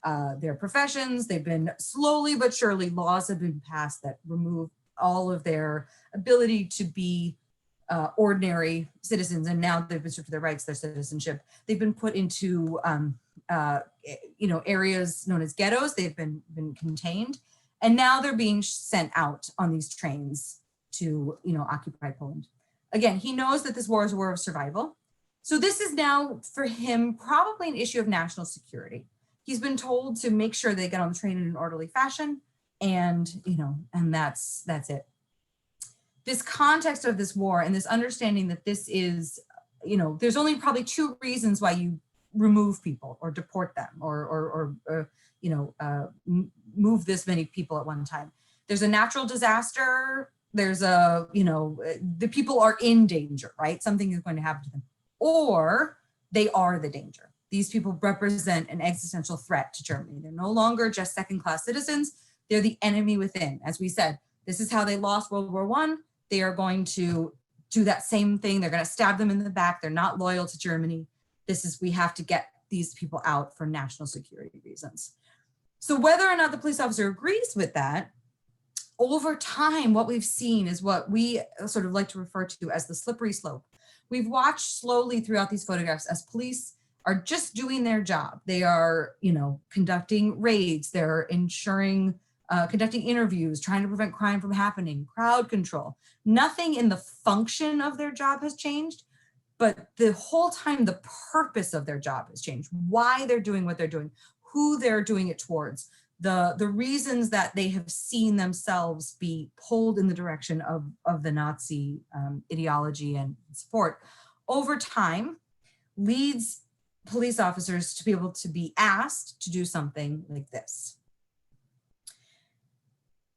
their professions. They've been slowly but surely, laws have been passed that remove all of their ability to be ordinary citizens. And now they've been stripped of their rights, their citizenship. They've been put into, areas known as ghettos. They've been contained. And now they're being sent out on these trains to, occupy Poland. Again, he knows that this war is a war of survival. So this is now for him probably an issue of national security. He's been told to make sure they get on the train in an orderly fashion, and and that's it. This context of this war and this understanding that this is, there's only probably two reasons why you remove people or deport them or move this many people at one time. There's a natural disaster. There's the people are in danger, right? Something is going to happen to them, or they are the danger. These people represent an existential threat to Germany. They're no longer just second-class citizens. They're the enemy within. As we said, this is how they lost World War I. They are going to do that same thing. They're going to stab them in the back. They're not loyal to Germany. We have to get these people out for national security reasons. So whether or not the police officer agrees with that, over time, what we've seen is what we sort of like to refer to as the slippery slope. We've watched slowly throughout these photographs as police are just doing their job. They are, you know, conducting raids, they're ensuring, conducting interviews, trying to prevent crime from happening, crowd control. Nothing in the function of their job has changed, but the whole time the purpose of their job has changed, why they're doing what they're doing, who they're doing it towards, the reasons that they have seen themselves be pulled in the direction of the Nazi ideology and support over time leads police officers to be able to be asked to do something like this.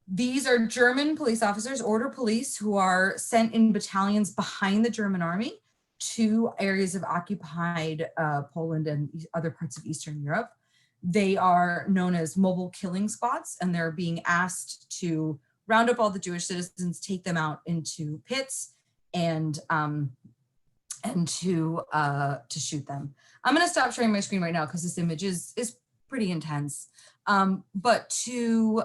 These are German police officers, order police, who are sent in battalions behind the German army to areas of occupied Poland and other parts of Eastern Europe. They are known as mobile killing squads, and they're being asked to round up all the Jewish citizens, take them out into pits, and to shoot them. I'm going to stop sharing my screen right now because this image is pretty intense. But to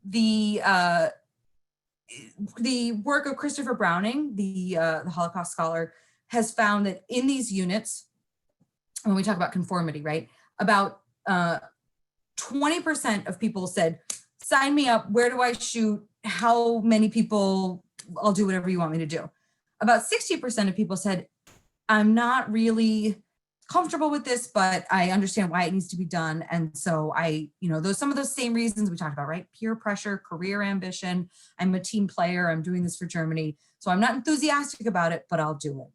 the work of Christopher Browning, the Holocaust scholar, has found that in these units, when we talk about conformity, right, about 20% of people said, sign me up, where do I shoot, how many people, I'll do whatever you want me to do. About 60% of people said, I'm not really comfortable with this, but I understand why it needs to be done. And so I, you know, some of those same reasons we talked about, right? Peer pressure, career ambition. I'm a team player. I'm doing this for Germany. So I'm not enthusiastic about it, but I'll do it.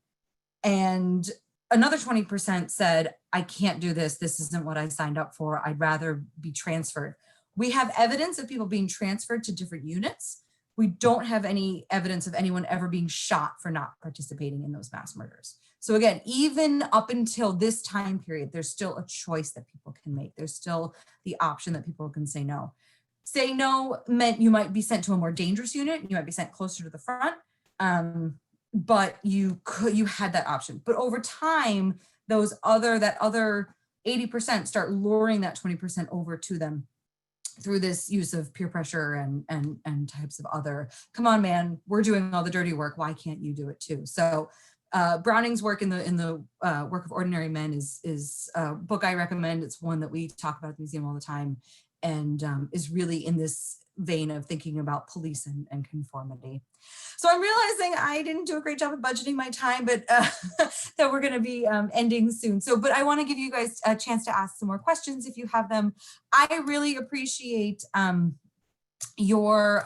And another 20% said, I can't do this. This isn't what I signed up for. I'd rather be transferred. We have evidence of people being transferred to different units. We don't have any evidence of anyone ever being shot for not participating in those mass murders. So again, even up until this time period, there's still a choice that people can make. There's still the option that people can say no. Say no meant you might be sent to a more dangerous unit. You might be sent closer to the front, but you had that option. But over time, that other 80% start luring that 20% over to them through this use of peer pressure and types of other, come on, man, we're doing all the dirty work. Why can't you do it too? So Browning's work in the Work of Ordinary Men is a book I recommend. It's one that we talk about at the museum all the time, and is really in this vein of thinking about police and conformity. So I'm realizing I didn't do a great job of budgeting my time, but that we're going to be ending soon. But I want to give you guys a chance to ask some more questions if you have them. I really appreciate your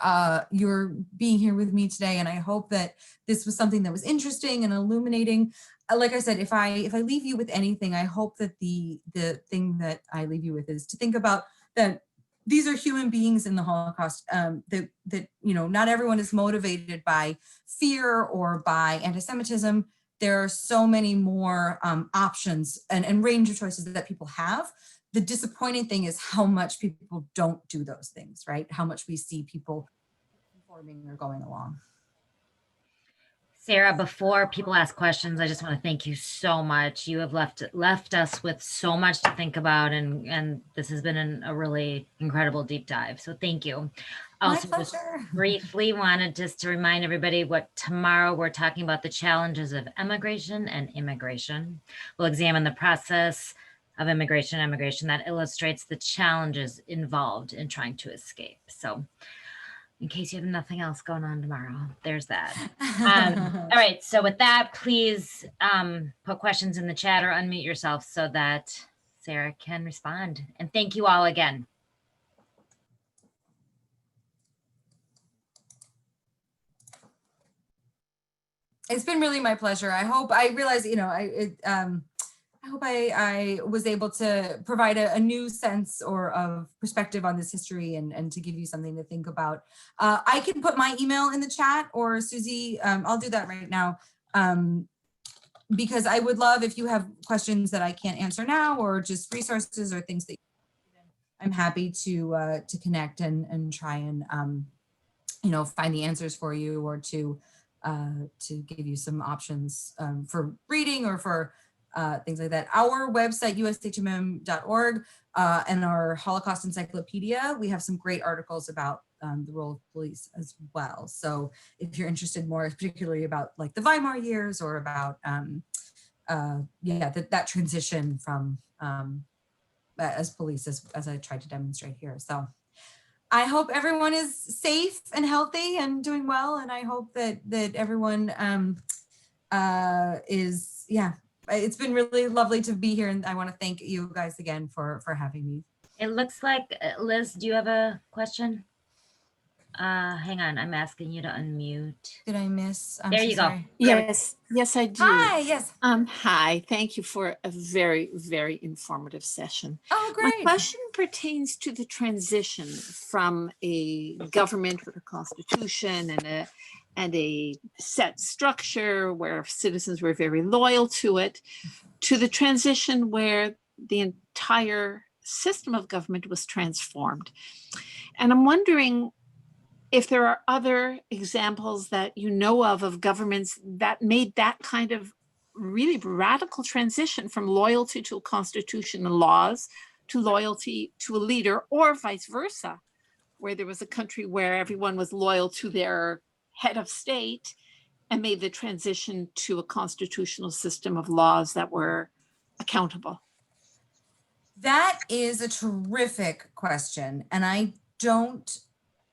being here with me today, and I hope that this was something that was interesting and illuminating. Like I said, if I leave you with anything, I hope that the thing that I leave you with is to think about that these are human beings in the Holocaust, that you know, not everyone is motivated by fear or by anti-Semitism. There are so many more options and range of choices that people have. The disappointing thing is how much people don't do those things, right? How much we see people conforming or going along. Sarah, before people ask questions, I just want to thank you so much. You have left us with so much to think about, and this has been a really incredible deep dive. So thank you. Also, just briefly wanted just to remind everybody what tomorrow we're talking about: the challenges of emigration and immigration. We'll examine the process of immigration and emigration that illustrates the challenges involved in trying to escape. So in case you have nothing else going on tomorrow, there's that. All right, so with that, please put questions in the chat or unmute yourself so that Sarah can respond. And thank you all again. It's been really my pleasure. I hope I realize, you know, I hope I was able to provide a new sense or of perspective on this history and to give you something to think about. I can put my email in the chat, or Susie, I'll do that right now, because I would love if you have questions that I can't answer now, or just resources or things that I'm happy to connect and try and you know, find the answers for you, or to give you some options for reading or for things like that. Our website, ushmm.org, and our Holocaust Encyclopedia, we have some great articles about the role of police as well. So if you're interested more particularly about like the Weimar years, or about yeah, that transition from as police, as I tried to demonstrate here. So I hope everyone is safe and healthy and doing well, and I hope that everyone is, yeah. It's been really lovely to be here, and I want to thank you guys again for having me. It looks like, Liz, do you have a question? Hang on, I'm asking you to unmute. Did I miss? I'm There so you go. sorry. Yes, yes, I do. Hi, yes. Hi, thank you for a very, very informative session. Oh, My great. question pertains to the transition from a government with a constitution and a set structure where citizens were very loyal to it, to the transition where the entire system of government was transformed. And I'm wondering if there are other examples that you know of governments that made that kind of really radical transition from loyalty to a constitution and laws to loyalty to a leader, or vice versa, where there was a country where everyone was loyal to their head of state and made the transition to a constitutional system of laws that were accountable. That is a terrific question, and I don't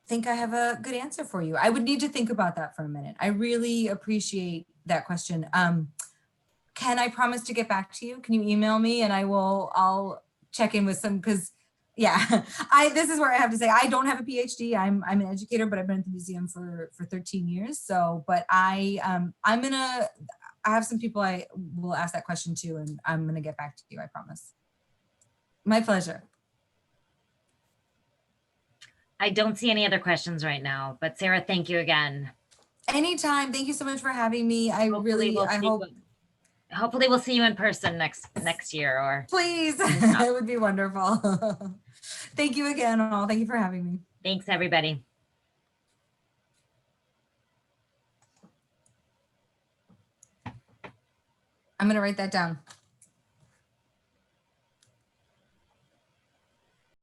think I have a good answer for you. I would need to think about that for a minute. I really appreciate that question. Can I promise to get back to you? Can you email me and I'll check in with some, because yeah, this is where I have to say I don't have a PhD. I'm an educator, but I've been at the museum for 13 years. So, but I have some people I will ask that question to, and I'm gonna get back to you, I promise. My pleasure. I don't see any other questions right now, but Sarah, thank you again. Anytime. Thank you so much for having me. I hope. Hopefully we'll see you in person next year, or Please, it would be wonderful. Thank you again, all. Thank you for having me. thanks everybody. I'm gonna write that down.